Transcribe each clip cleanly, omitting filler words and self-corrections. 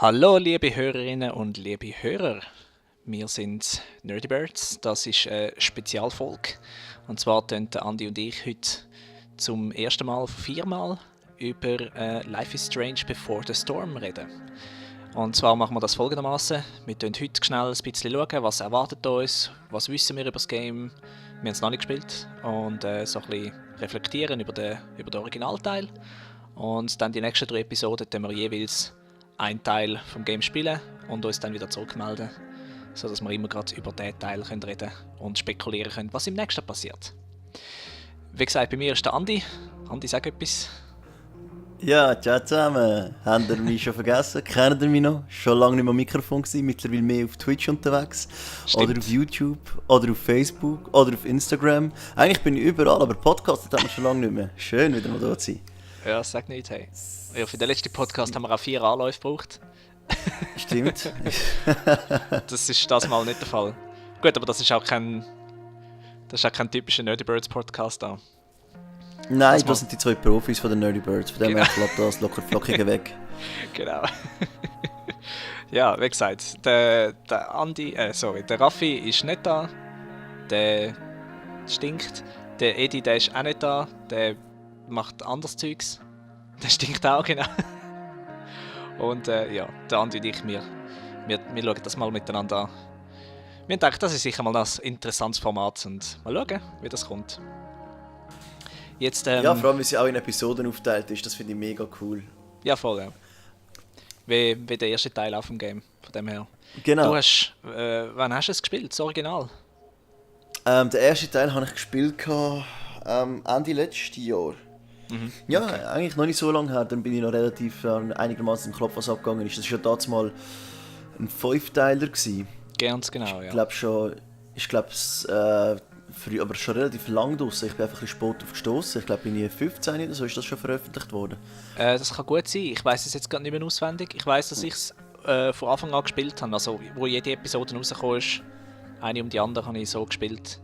Hallo liebe Hörerinnen und liebe Hörer, wir sind Nerdybirds, das ist eine Spezialfolge und zwar tun Andi und ich heute zum ersten Mal von 4 Mal über Life is Strange Before the Storm reden. Und zwar machen wir das folgendermaßen: Wir schauen heute schnell ein bisschen schauen, was erwartet uns, was wissen wir über das Game, wir haben es noch nicht gespielt und so ein bisschen reflektieren über den Originalteil. Und dann die nächsten 3 Episoden tun wir jeweils einen Teil vom Game spielen und uns dann wieder zurückmelden, sodass wir immer gerade über diesen Teil reden können und spekulieren können, was im nächsten passiert. Wie gesagt, bei mir ist der Andi. Andi, sag etwas. Ja, ciao zusammen. Habt ihr mich schon vergessen? Kennt ihr mich noch? Schon lange nicht mehr am Mikrofon gewesen, mittlerweile mehr auf Twitch unterwegs. Stimmt. Oder auf YouTube, oder auf Facebook, oder auf Instagram. Eigentlich bin ich überall, aber Podcast hat man schon lange nicht mehr. Schön, wieder mal da zu sein. Ja, sag nicht, hey. Ja, für den letzten Podcast haben wir auch 4 Anläufe gebraucht. Stimmt. Das ist das mal nicht der Fall. Gut, aber das ist auch kein typischer Nerdybirds Podcast da. Nein, das sind die 2 Profis von den Nerdy Birds. Von dem her klappt das locker flockig weg. Genau. Ja, wie gesagt, der Raffi ist nicht da. Der stinkt. Der Edi, der ist auch nicht da. Der macht anderes Zeugs. Der stinkt auch, genau. Und ja, der Andi und ich, wir schauen das mal miteinander an. Wir haben gedacht, das ist sicher mal ein interessantes Format und mal schauen, wie das kommt. Jetzt, Ja, vor allem, wie sie auch in Episoden aufteilt ist, das finde ich mega cool. Ja, voll, ja. Wie der erste Teil auch vom Game, von dem her. Genau. Du hast, wann hast du es gespielt, das Original? Den ersten Teil habe ich gespielt Ende letzten Jahr. Mhm. Ja, eigentlich noch nicht so lange her, dann bin ich noch relativ einigermaßen im Kopf, was abgegangen ist. Das war ja damals mal ein 5-Teiler gewesen. Ganz genau, ja. Ich glaube früh, aber schon relativ lang draussen. Ich bin einfach ein bisschen spät aufgestoßen. Ich glaube, bin ich 15 oder so ist das schon veröffentlicht worden. Das kann gut sein. Ich weiss es jetzt gerade nicht mehr auswendig. Ich weiss, dass ich es von Anfang an gespielt habe. Also, wo jede Episode rausgekommen ist, eine um die andere habe ich so gespielt.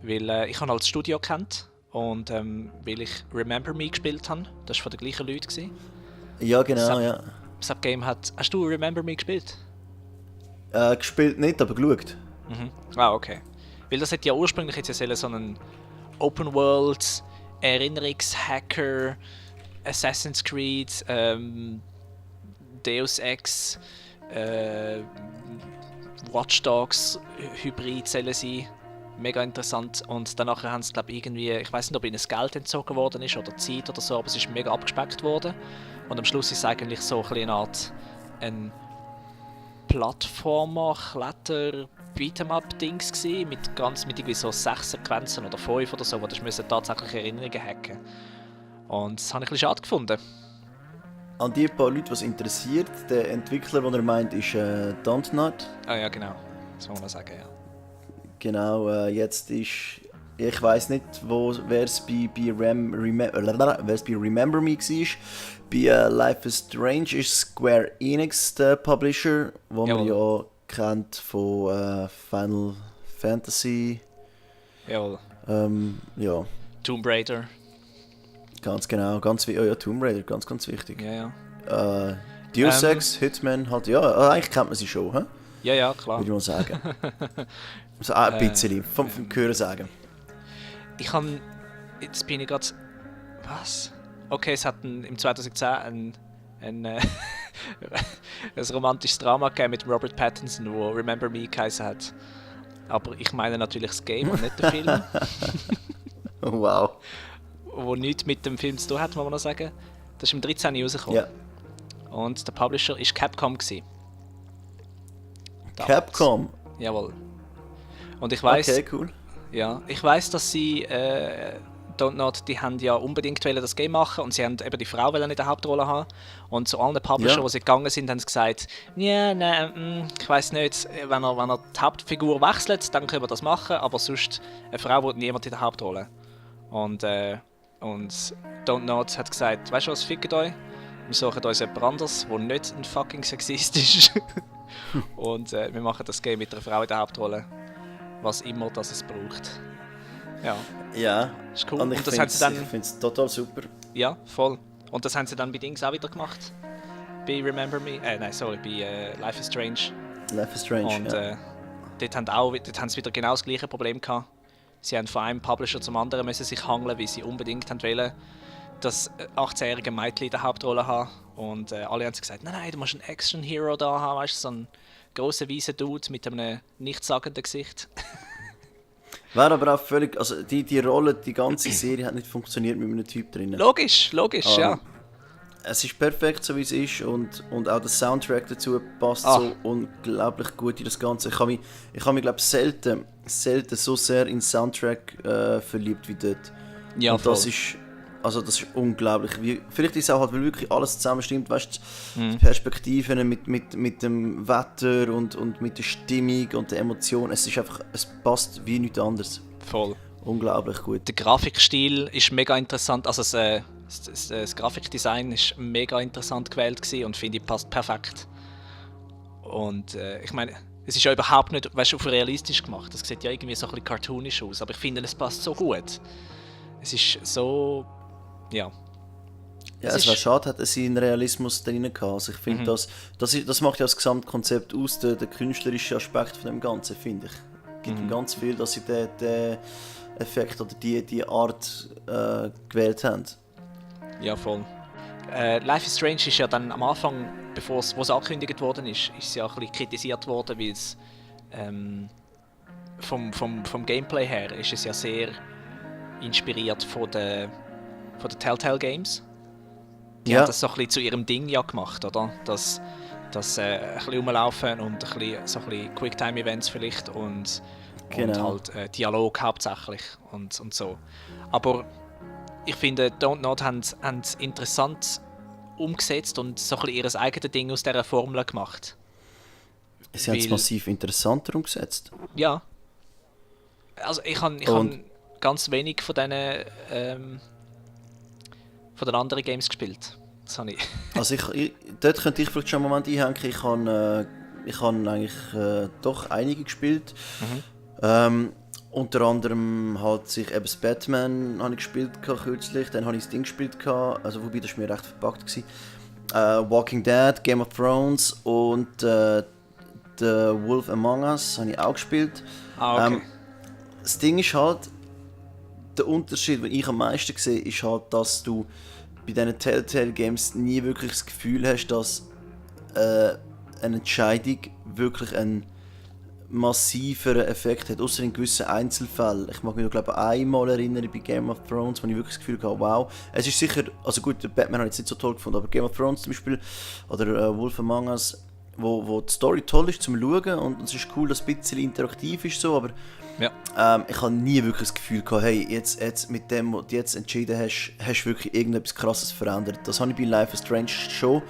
Weil ich habe halt das Studio kennt und weil ich Remember Me gespielt habe. Das war von den gleichen Leuten gewesen. Ja, genau, ja. Das Game hat... Hast du Remember Me gespielt? Gespielt nicht, aber geschaut. Mhm. Ah, okay. Weil das hätte ja ursprünglich jetzt ja so einen Open World, Erinnerungshacker, Assassin's Creed, Deus Ex, Watch Dogs Hybrid sollen sein. Mega interessant. Und danach haben sie, glaube ich, irgendwie, ich weiß nicht, ob ihnen das Geld entzogen worden ist oder Zeit oder so, aber es ist mega abgespeckt worden. Und am Schluss ist es eigentlich so eine Art ein Plattformer, Kletter, Beat'em-up-Dings gsi mit irgendwie so 6 Sequenzen oder 5 oder so, wo du tatsächlich Erinnerungen hacken. Und das habe ich ein bisschen schade gefunden. An die paar Leute, was interessiert, der Entwickler, den er meint, ist Dontnod. Ah ja, genau. Das muss man sagen, ja. Genau, jetzt ist... Ich weiss nicht, wer es bei Remember Me war. Bei Life is Strange ist Square Enix der Publisher, wo man ja kennt von Final Fantasy. Jawohl. Ja. Tomb Raider. Ganz genau, Tomb Raider, ganz wichtig. Ja. Deus Ex, Hitman, halt, ja, eigentlich kennt man sie schon, hä? Ja, klar. Würde ich mal sagen. Also ein bisschen, vom Hören sagen. Jetzt bin ich gerade... Was? Okay, es hat im 2010 ein romantisches Drama gegeben mit Robert Pattinson, wo Remember Me geheißen hat. Aber ich meine natürlich das Game und nicht den Film. Wow. Wo nichts mit dem Film zu tun hat, muss man noch sagen. Das ist im 13. rausgekommen. Ja. Und der Publisher war Capcom. Capcom? Jawohl. Und ich weiss... Okay, cool. Ja, ich weiss, dass sie... Dontnod, die haben ja unbedingt das Game machen und sie haben eben die Frau in der Hauptrolle haben. Und zu allen Publisher, die sie gegangen sind, haben sie gesagt, ja, nein, ich weiss nicht, wenn er die Hauptfigur wechselt, dann können wir das machen, aber sonst eine Frau will niemand in der Hauptrolle. Und Dontnod hat gesagt, weißt du was, fickt euch, wir suchen uns jemand anderes, der nicht ein fucking Sexist ist. Und wir machen das Game mit einer Frau in der Hauptrolle, was immer das es braucht. Ja, ist cool. Und ich finde es total super. Ja, voll. Und das haben sie dann bei Dings auch wieder gemacht. bei Remember Me, bei Life is Strange. Life is Strange, und dort haben sie wieder genau das gleiche Problem gehabt. Sie haben von einem Publisher zum anderen müssen sich hangeln, weil sie unbedingt wollen, dass 18-jährige Mädchen in der Hauptrolle haben. Und alle haben gesagt, nein, du musst einen Action-Hero da haben, weißt du, so einen grossen weißen Dude mit einem nichtssagenden Gesicht. Wäre aber auch völlig, also die Rolle, die ganze Serie hat nicht funktioniert mit einem Typ drin. Logisch, ja. Es ist perfekt, so wie es ist, und auch der Soundtrack dazu passt so unglaublich gut in das Ganze. Ich habe mich glaube selten so sehr in den Soundtrack verliebt wie dort. Ja, und das ist unglaublich. Vielleicht ist es auch halt, weil wirklich alles zusammenstimmt, weißt du, die Perspektiven mit dem Wetter und mit der Stimmung und der Emotion. Es passt wie nichts anderes. Voll. Unglaublich gut. Der Grafikstil ist mega interessant, also das Grafikdesign ist mega interessant gewählt gewesen und finde ich passt perfekt. Und ich meine, es ist ja überhaupt nicht, weißt du, auf realistisch gemacht. Das sieht ja irgendwie so ein bisschen cartoonisch aus, aber ich finde, es passt so gut. Es ist so, ja. Ja, es wäre schade, hätte sie einen Realismus drin gehabt. Also ich finde, das macht ja das Gesamtkonzept aus, der künstlerische Aspekt von dem Ganzen, finde ich. Es gibt ihm ganz viel, dass sie den Effekt oder die Art gewählt haben. Ja, voll. Life is Strange ist ja dann am Anfang, wo es angekündigt worden ist es ja ein bisschen kritisiert worden, weil es vom Gameplay her ist es ja sehr inspiriert von den Telltale Games. Die haben das so ein bisschen zu ihrem Ding ja gemacht, oder? Dass ein bisschen rumlaufen und ein bisschen Quicktime-Events vielleicht und halt Dialog hauptsächlich und so. Aber ich finde, Don't Nod haben es interessant umgesetzt und so ein bisschen ihr eigenes Ding aus dieser Formel gemacht. Sie haben es massiv interessanter umgesetzt. Ja. Also ich habe ganz wenig von den anderen Games gespielt. Das habe ich. Also dort könnte ich vielleicht schon einen Moment einhängen. Ich habe eigentlich doch einige gespielt. Unter anderem halt sich eben das Batman habe ich gespielt kürzlich, dann habe ich das Ding gespielt, also wobei das mir recht verpackt war. Walking Dead, Game of Thrones und The Wolf Among Us habe ich auch gespielt. Okay. Das Ding ist halt, der Unterschied, den ich am meisten sehe, ist halt, dass du bei diesen Telltale Games nie wirklich das Gefühl hast, dass eine Entscheidung wirklich einen massiveren Effekt hat, außer in gewissen Einzelfällen. Ich mag mich glaube einmal erinnern bei Game of Thrones, wo ich wirklich das Gefühl hatte, wow, es ist sicher, also gut, Batman habe ich jetzt nicht so toll gefunden, aber Game of Thrones zum Beispiel oder Wolf Among Us, wo die Story toll ist zum Schauen und es ist cool, dass es ein bisschen interaktiv ist, so, aber ich habe nie wirklich das Gefühl gehabt, hey, jetzt mit dem, was du jetzt entschieden hast, hast du wirklich irgendetwas Krasses verändert. Das habe ich bei Life is Strange schon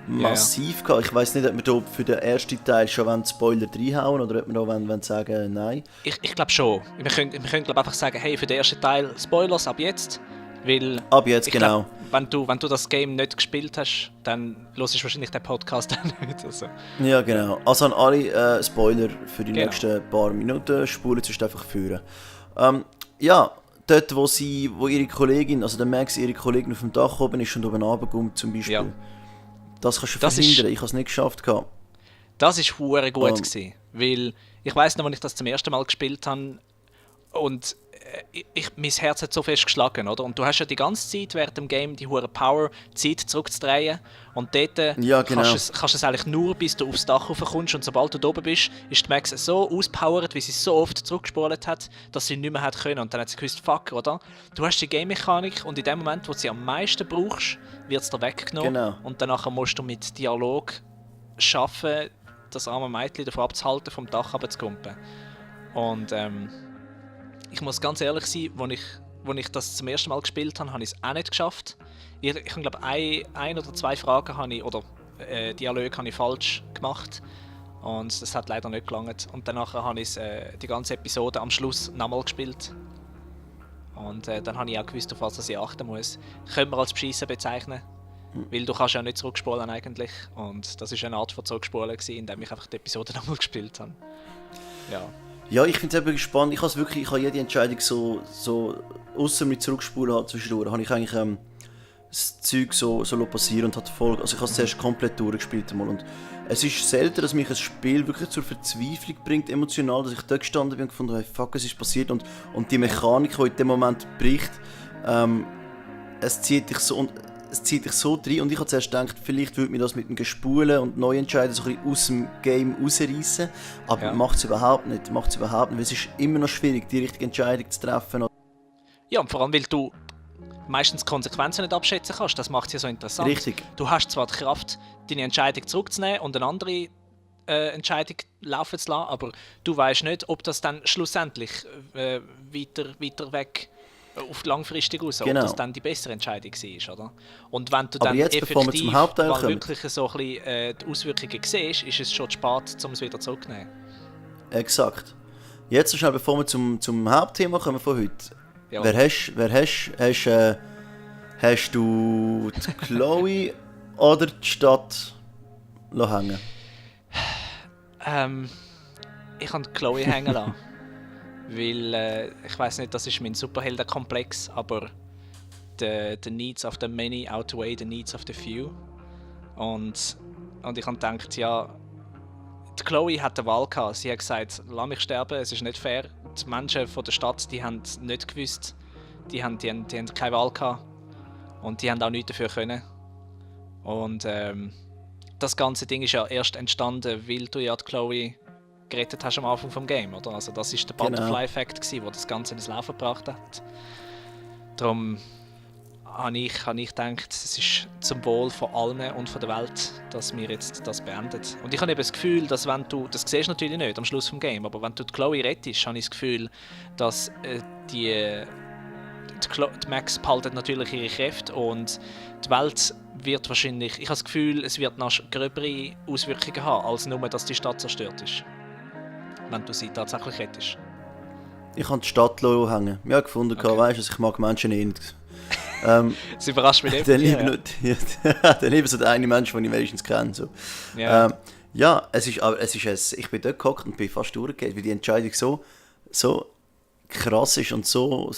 massiv gehabt. Ich weiss nicht, ob wir da für den ersten Teil schon Spoiler reinhauen oder ob wir da sagen, nein. Ich glaube schon. Wir können glaub, einfach sagen, hey, für den ersten Teil Spoilers ab jetzt. Weil ab jetzt, genau. Glaub, wenn du das Game nicht gespielt hast, dann hörst du wahrscheinlich den Podcast auch nicht. Also. Ja, genau. Also an alle Spoiler für die nächsten paar Minuten, spulen sonst einfach führen. Dort, wo ihre Kollegin, also der Max, ihre Kollegin auf dem Dach oben ist und oben runterkommt zum Beispiel. Ja. Das kannst du verhindern, ich habe es nicht geschafft. Das war verdammt gut gewesen, weil ich weiss noch, als ich das zum ersten Mal gespielt habe und mein Herz hat so fest geschlagen, oder? Und du hast ja die ganze Zeit während dem Game die hohe Power, Zeit zurückzudrehen und dort kannst du es eigentlich nur, bis du aufs Dach raufkommst und sobald du da oben bist, ist die Max so auspowert, wie sie so oft zurückgespult hat, dass sie nicht mehr hat können und dann hat sie gewusst, fuck, oder? Du hast die Game-Mechanik und in dem Moment, wo du sie am meisten brauchst, wird es dir weggenommen und danach musst du mit Dialog schaffen, das arme Mädchen davon abzuhalten, vom Dach runterzukumpen. Und ich muss ganz ehrlich sein, als ich das zum ersten Mal gespielt habe, habe ich es auch nicht geschafft. Ich glaube, ein oder zwei Fragen habe ich, oder Dialoge habe ich falsch gemacht. Und das hat leider nicht gelangt. Und danach habe ich die ganze Episode am Schluss nochmal gespielt. Und dann habe ich auch gewusst, auf was ich achten muss. Können wir als Beschissen bezeichnen. Weil du kannst ja nicht zurückspulen eigentlich. Und das war eine Art von Zurückspulen, indem ich einfach die Episode nochmal gespielt habe. Ja, ich finde es eben spannend. Ich habe jede Entscheidung so ausser mit Zurückspulen zwischendurch, habe ich eigentlich das Zeug so passieren und hat Folge. Also ich habe es zuerst komplett durchgespielt einmal. Und es ist selten, dass mich ein Spiel wirklich zur Verzweiflung bringt, emotional, dass ich da gestanden bin und gefunden habe, hey, fuck, es ist passiert. Und die Mechanik, die in dem Moment bricht, es zieht dich so rein. Und ich habe zuerst gedacht, vielleicht würde mir das mit dem Gespulen und Neuentscheiden so ein bisschen aus dem Game rausreißen. Aber macht es überhaupt nicht. Weil es ist immer noch schwierig, die richtige Entscheidung zu treffen. Ja, und vor allem, weil du meistens Konsequenzen nicht abschätzen kannst. Das macht es ja so interessant. Richtig. Du hast zwar die Kraft, deine Entscheidung zurückzunehmen und eine andere Entscheidung laufen zu lassen, aber du weißt nicht, ob das dann schlussendlich weiter weg auf langfristig raus, ob das dann die bessere Entscheidung war, oder? Und wenn du dann jetzt, effektiv mal wirklich so ein bisschen, die Auswirkungen siehst, ist es schon zu spät, um es wieder zurückzunehmen. Exakt. Jetzt so schnell, bevor wir zum Hauptthema kommen von heute. Ja. Hast du die Chloe oder die Stadt hängen? Ich habe die Chloe hängen lassen. Weil, ich weiss nicht, das ist mein Superheldenkomplex, aber the needs of the many outweigh the needs of the few. Und ich habe gedacht, ja, die Chloe hat eine Wahl gehabt. Sie hat gesagt, lass mich sterben, es ist nicht fair. Die Menschen von der Stadt, die haben nicht gewusst, die haben keine Wahl gehabt. Und die haben auch nichts dafür können. Und das ganze Ding ist ja erst entstanden, weil du ja die Chloe gerettet hast am Anfang vom Game, oder? Also das ist der Butterfly-Effekt, der das Ganze ins Laufen gebracht hat. Darum habe ich gedacht, es ist zum Wohl von allen und von der Welt, dass wir jetzt das beenden. Und ich habe eben das Gefühl, dass wenn du, das siehst du natürlich nicht am Schluss vom Game, aber wenn du die Chloe rettest, habe ich das Gefühl, dass die Max behalten natürlich ihre Kräfte und die Welt wird wahrscheinlich, ich habe das Gefühl, es wird noch gröbere Auswirkungen haben, als nur, dass die Stadt zerstört ist. Wenn du sie tatsächlich rettest. Ich habe die Stadt hängen. Ja, gefunden, okay. Weißt du, ich mag Menschen nicht. Das überrascht mich nicht. Dann lieber so der eine Mensch, den ich wenigstens kenne. So. Yeah. Ich bin dort gehockt und bin fast durchgegangen, weil die Entscheidung so krass ist und so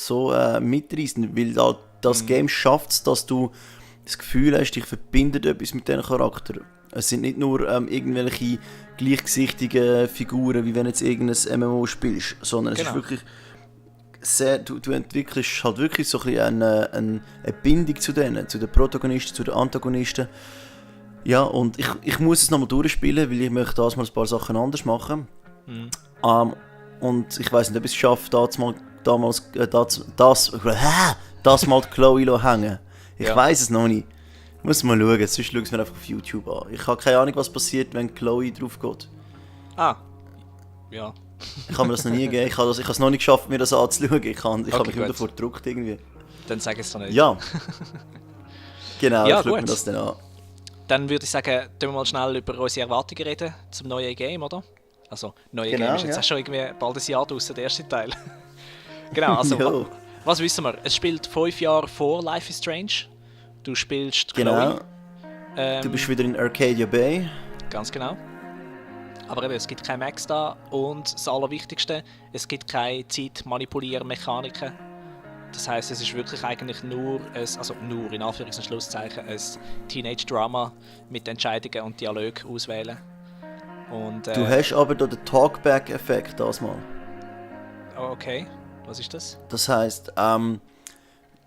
mitreißend, weil halt das Game schafft es, dass du das Gefühl hast, dich verbindet etwas mit diesem Charakter. Es sind nicht nur irgendwelche gleichgesichtigen Figuren, wie wenn du jetzt irgendein MMO spielst, sondern es ist wirklich sehr, du entwickelst halt wirklich so ein eine Bindung zu denen, zu den Protagonisten, zu den Antagonisten. Ja, und ich muss es nochmal durchspielen, weil ich möchte mal ein paar Sachen anders machen. Und ich weiss nicht, ob ich es schaffe, das mal die Chloe hängen. Ich weiss es noch nicht. Ich muss mal schauen, sonst schaue ich es mir einfach auf YouTube an. Ich habe keine Ahnung, was passiert, wenn Chloe drauf geht. Ja. Ich habe mir das noch nie gegeben. Ich habe es noch nicht geschafft, mir das anzuschauen. Ich habe mich immer davor gedruckt irgendwie. Dann sag es doch nicht. Ja. Genau, ja, ich schaue mir das dann an. Dann würde ich sagen, tun wir mal schnell über unsere Erwartungen reden zum neuen Game, oder? Also, neue Game ist jetzt auch schon irgendwie bald ein Jahr draussen, der erste Teil. Genau, also, was wissen wir? Es spielt 5 Jahre vor Life is Strange. Du spielst Chloe. Du bist wieder in Arcadia Bay. Ganz genau. Aber eben, es gibt keine Max da und das Allerwichtigste, es gibt keine Zeitmanipuliermechaniken. Das heisst, es ist wirklich eigentlich nur in Anführungs- und Schlusszeichen, ein Teenage-Drama mit Entscheidungen und Dialog auswählen. Und, du hast aber da den Talkback-Effekt das mal. Okay, was ist das? Das heisst,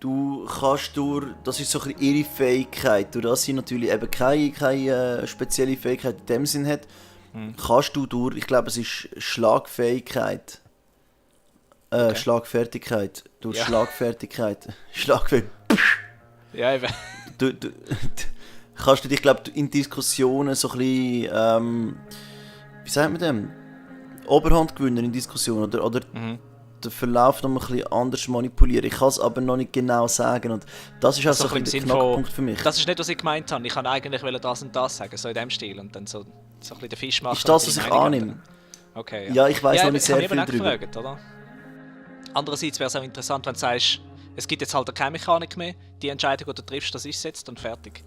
du kannst das ist so ein bisschen ihre Fähigkeit, durch das sie natürlich eben keine spezielle Fähigkeit in dem Sinn hat, kannst du durch, ich glaube es ist Schlagfähigkeit, Schlagfertigkeit, durch Schlagfertigkeit, ja, eben. Du kannst du dich, glaube ich, in Diskussionen so ein bisschen, wie sagt man dem, Oberhand gewinnen in Diskussionen oder den Verlauf noch ein bisschen anders manipulieren. Ich kann es aber noch nicht genau sagen und das ist auch so ein bisschen der Knackpunkt für mich. Das ist nicht, was ich gemeint habe. Ich kann eigentlich das und das sagen, so in dem Stil und dann so ein bisschen den Fisch machen. Ist das, was ich annehme? Okay, ja, ich weiss noch nicht sehr viel darüber. Gefragt, oder? Andererseits wäre es auch interessant, wenn du sagst, es gibt jetzt halt keine Mechanik mehr, die Entscheidung, die du triffst, das ist jetzt und fertig.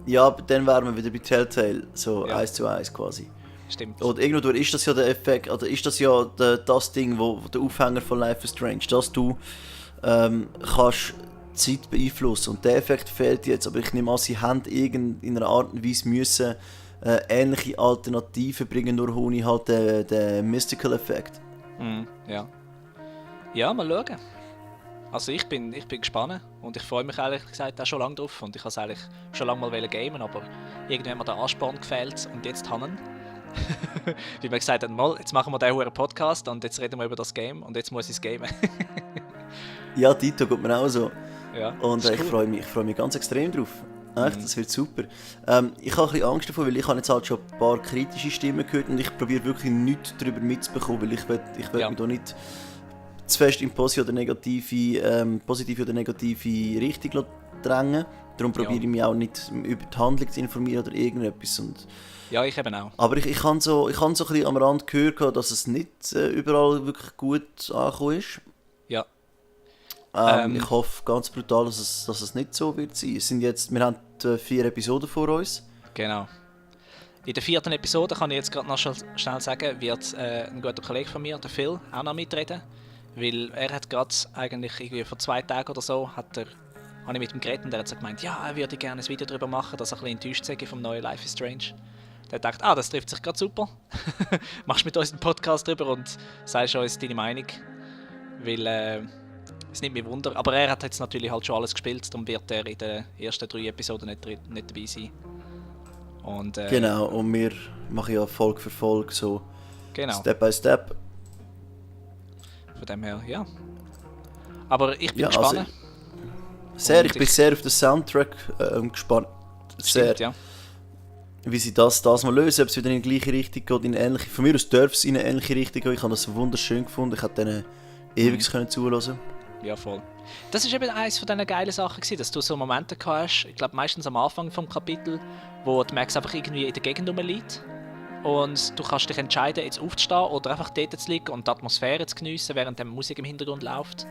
Ja, aber dann wären wir wieder bei Telltale, so 1:1 quasi. Stimmt. Oder irgendwo ist das ja der Effekt, oder ist das ja das Ding, wo der Aufhänger von Life is Strange, dass du kannst Zeit beeinflussen. Und der Effekt fehlt jetzt, aber ich nehme an, sie haben in einer Art und Weise müssen ähnliche Alternativen bringen, nur ohne halt den Mystical-Effekt. Ja. Ja, mal schauen. Also ich bin gespannt und ich freue mich ehrlich gesagt auch schon lange drauf und ich wollte es eigentlich schon lange mal gamen, aber irgendwie hat mir der Ansporn gefehlt und jetzt haben wir. Wie wir gesagt haben, mal, jetzt machen wir diesen Podcast und jetzt reden wir über das Game und jetzt muss ich es gamen. Ja, Tito geht mir auch so. Ja, Und ich cool. freue mich ganz extrem drauf. Echt, das wird super. Ich habe ein bisschen Angst davor, weil ich habe jetzt halt schon ein paar kritische Stimmen gehört und ich probiere wirklich nichts darüber mitzubekommen, weil ich will mich da nicht zu fest in positive oder negative Richtung drängen. Darum probiere ich mich auch nicht über die Handlung zu informieren oder irgendetwas. Ja, ich eben auch. Aber ich habe so ein bisschen am Rand gehört, dass es nicht überall wirklich gut angekommen ist. Ja. Ich hoffe ganz brutal, dass es nicht so wird sein. Wir haben 4 Episoden vor uns. Genau. In der 4. Episode kann ich jetzt gerade noch schnell sagen, wird ein guter Kollege von mir, der Phil, auch noch mitreden. Weil er hat gerade eigentlich irgendwie vor 2 Tagen oder so, habe ich mit ihm geredet und er hat so gemeint, ja, er würde gerne ein Video darüber machen, dass er ein bisschen enttäuscht sei vom neuen Life is Strange. Der dachte, das trifft sich gerade super. Machst mit uns einen Podcast drüber und sagst uns deine Meinung. Weil es nimmt mich Wunder. Aber er hat jetzt natürlich halt schon alles gespielt, darum wird er in den ersten 3 Episoden nicht dabei sein. Und, genau, und wir machen ja Folge für Folge so genau. Step by Step. Von dem her, ja. Aber ich bin Ja, gespannt. Ich bin sehr auf den Soundtrack gespannt. Sehr. Stimmt, ja. Wie sie das mal lösen, ob es wieder in die gleiche Richtung geht, in eine ähnliche. Von mir aus darf es in eine ähnliche Richtung gehen. Ich habe das wunderschön gefunden. Ich hätte denen ewig zuhören. Ja, voll. Das war eben eines von diesen geilen Sachen, dass du so Momente hast, ich glaube meistens am Anfang des Kapitels, wo die Max einfach irgendwie in der Gegend rumliegt. Und du kannst dich entscheiden, jetzt aufzustehen oder einfach dort zu liegen und die Atmosphäre zu geniessen, während die Musik im Hintergrund läuft.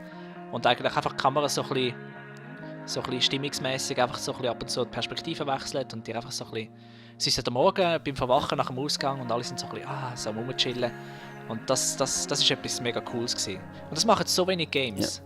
Und eigentlich einfach die Kamera so ein bisschen stimmungsmäßig einfach so ein bisschen ab und zu die Perspektive wechselt und dir einfach so ein bisschen... Es ist am Morgen beim Verwachen nach dem Ausgang und alle sind so ein bisschen so am Rumchillen. Und das ist etwas mega Cooles gewesen. Und das machen so wenig Games.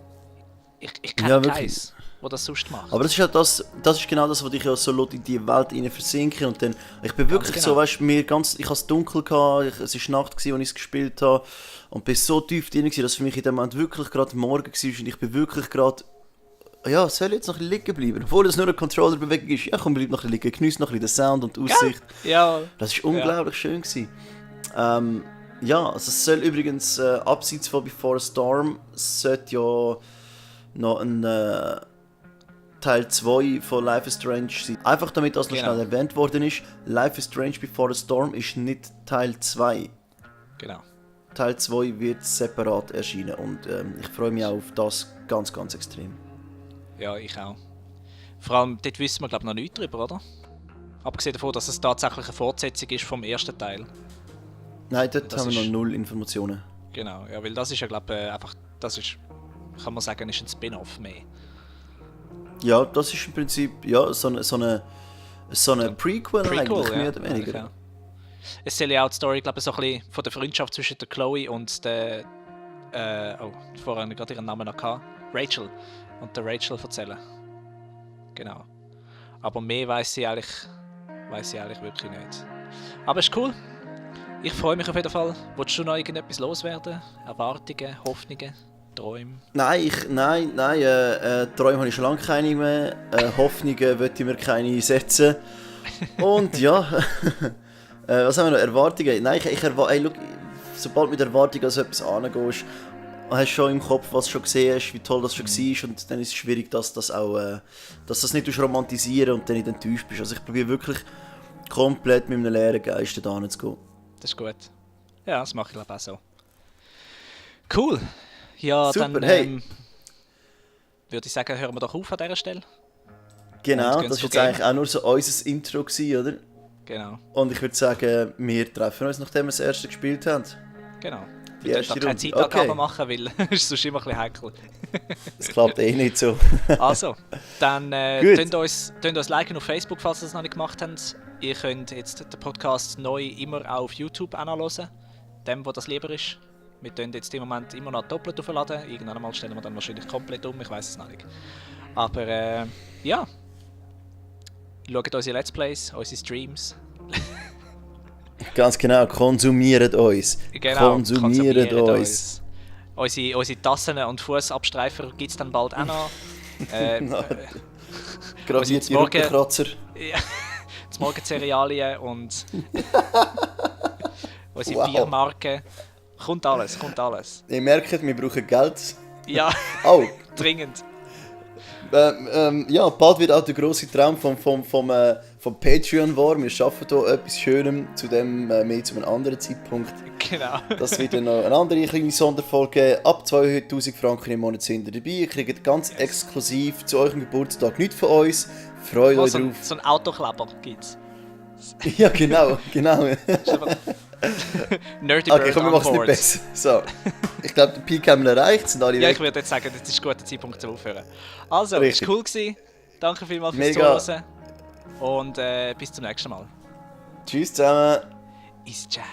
Ja. Ich kenne keins, wo das sonst macht. Aber das ist ja das ist genau das, was ich ja so in die Welt rein versinke und dann, ich bin wirklich genau. so, weißt du, ich hatte es dunkel gehabt, es war Nacht gewesen, als ich es gespielt habe und bin so tief drin gewesen, dass für mich in dem Moment wirklich gerade Morgen war und ich bin wirklich gerade, ja, soll ich jetzt noch ein bisschen liegen bleiben, obwohl das nur eine Controller-Bewegung ist, ja komm, bleib noch ein bisschen liegen, geniesse noch ein bisschen den Sound und die Aussicht. Ja. Das war unglaublich schön gewesen. Ja, also es soll übrigens, abseits von Before a Storm, sollte ja noch ein Teil 2 von Life is Strange sein. Einfach damit das noch schnell erwähnt worden ist, Life is Strange Before a Storm ist nicht Teil 2. Genau. Teil 2 wird separat erscheinen und ich freue mich auch auf das ganz, ganz extrem. Ja, ich auch. Vor allem, dort wissen wir glaube ich noch nichts drüber, oder? Abgesehen davon, dass es tatsächlich eine Fortsetzung ist vom ersten Teil. Nein, dort haben wir noch 0 Informationen. Genau, ja, weil das ist ja glaube ich einfach, das ist, kann man sagen, ist ein Spin-off mehr. Ja, das ist im Prinzip ja, so eine Prequel eigentlich, mehr oder weniger. Ja. Es soll ja auch die Story, glaube ich, so ein bisschen von der Freundschaft zwischen der Chloe und der, vorher habe ich gerade ihren Namen noch gehabt, Rachel. Und der Rachel erzählen. Genau. Aber mehr weiss ich eigentlich wirklich nicht. Aber es ist cool. Ich freue mich auf jeden Fall. Wolltest du noch irgendetwas loswerden? Erwartungen, Hoffnungen, Träume? Nein, Träume habe ich schon lange keine mehr. Hoffnungen möchte ich mir keine setzen. Und ja, was haben wir noch? Erwartungen? Nein, sobald mit Erwartungen an so etwas angehst, hast du schon im Kopf, was du schon gesehen hast, wie toll das schon war. Und dann ist es schwierig, dass das nicht romantisieren und dann nicht enttäuscht bist. Also ich probiere wirklich komplett mit einem leeren Geist da hinzugehen. Das ist gut. Ja, das mache ich glaube auch so. Cool. Ja, super, dann hey. Würde ich sagen, hören wir doch auf an dieser Stelle. Genau, das war jetzt eigentlich auch nur so unser Intro gewesen, oder? Genau. Und ich würde sagen, wir treffen uns, nachdem wir das erste gespielt haben. Genau. Die Wir erste dürfen keine Runde. Zeitangaben Okay. machen, weil es ist sonst immer ein bisschen heikel. Das klappt eh nicht so. Also, dann Gut. könnt uns liken auf Facebook, falls ihr das noch nicht gemacht habt. Ihr könnt jetzt den Podcast neu immer auch auf YouTube anhören. Dem, wo das lieber ist. Wir tun jetzt im Moment immer noch doppelt aufladen. Irgendwann mal stellen wir dann wahrscheinlich komplett um, ich weiß es noch nicht. Aber ja, schaut unsere Let's Plays, unsere Streams. Ganz genau, konsumiert uns. Genau, konsumiert uns. Unsere Tassen und Fußabstreifer gibt es dann bald auch noch. Gravierte Rückenkratzer. Ja, das Morgencerealien und unsere Wow. Biermarken. Kommt alles, kommt alles. Ihr merkt, wir brauchen Geld. Ja, Oh, dringend. ja, bald wird auch der grosse Traum vom Patreon wahr. Wir schaffen hier etwas Schönem, zu dem mehr zu einem anderen Zeitpunkt. Genau. Das wird dann noch eine andere kleine Sonderfolge geben. Ab 2000 Franken im Monat sind ihr dabei. Ihr kriegt ganz exklusiv zu eurem Geburtstag nichts von uns. Freut euch drauf. So ein Autokleber gibt's. Ja, genau. Nerdy Okay, Bird komm, wir on machen es nicht board. besser. So, ich glaube, der Peak haben wir erreicht. Sind alle Ja, weg. ich würde jetzt sagen, das ist ein guter Zeitpunkt zum Aufhören. Also, Richtig. es war cool gewesen. Danke vielmals fürs Mega. Zuhören. Und bis zum nächsten Mal. Tschüss zusammen. Ist ja.